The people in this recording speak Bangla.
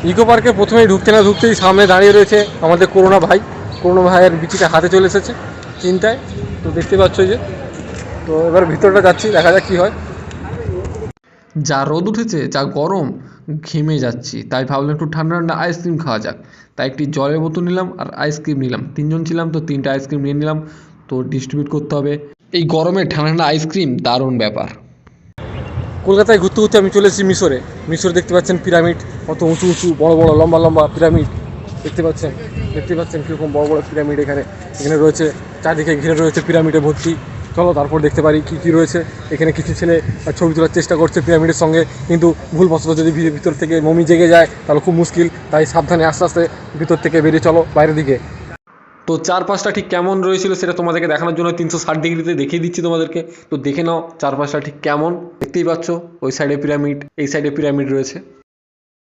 ইকো পার্কে প্রথমেই ঢুকতে না ঢুকতেই সামনে দাঁড়িয়ে রয়েছে আমাদের করোনা ভাই। করোনা ভাইয়ের বিচিটা হাতে চলে এসেছে চিন্তায়। তো দেখতে পাচ্ছ যে, তো এবার ভিতরটা যাচ্ছি, দেখা যাক কী হয়। যা রোদ উঠেছে, যা গরম, ঘেমে যাচ্ছি। তাই ভাবলাম একটু ঠান্ডা ঠান্ডা আইসক্রিম খাওয়া যাক। তাই একটি জলের বোতল নিলাম আর আইসক্রিম নিলাম। তিনজন ছিলাম তো তিনটা আইসক্রিম নিয়ে নিলাম। তো ডিস্ট্রিবিউট করতে হবে। এই গরমে ঠান্ডা ঠান্ডা আইসক্রিম দারুণ ব্যাপার। কলকাতায় ঘুরতে ঘুরতে আমি চলে এসেছি মিশরে। মিশরে দেখতে পাচ্ছেন পিরামিড, কত উঁচু উঁচু বড় বড় লম্বা লম্বা পিরামিড দেখতে পাচ্ছেন। দেখতে পাচ্ছেন কীরকম বড় বড় পিরামিড এখানে এখানে রয়েছে। চারদিকে ঘিরে রয়েছে পিরামিডে ভর্তি। চলো তারপর দেখতে পারি কী কী রয়েছে এখানে। কিছু ছেলে ছবি তোলার চেষ্টা করছে পিরামিডের সঙ্গে, কিন্তু ভুলবশত যদি ভিতর থেকে মমি জেগে যায় তাহলে খুব মুশকিল। তাই সাবধানে আস্তে আস্তে ভিতর থেকে বেরিয়ে চলো বাইরের দিকে। তো চারপাশটা ঠিক কেমন রয়েছিল সেটা তোমাদেরকে দেখানোর জন্য 360 ডিগ্রিতে দেখিয়ে দিচ্ছি তোমাদেরকে। তো দেখে নাও চারপাশটা ঠিক কেমন। দেখতেই পাচ্ছ ওই সাইডে পিরামিড, এই সাইডে পিরামিড রয়েছে।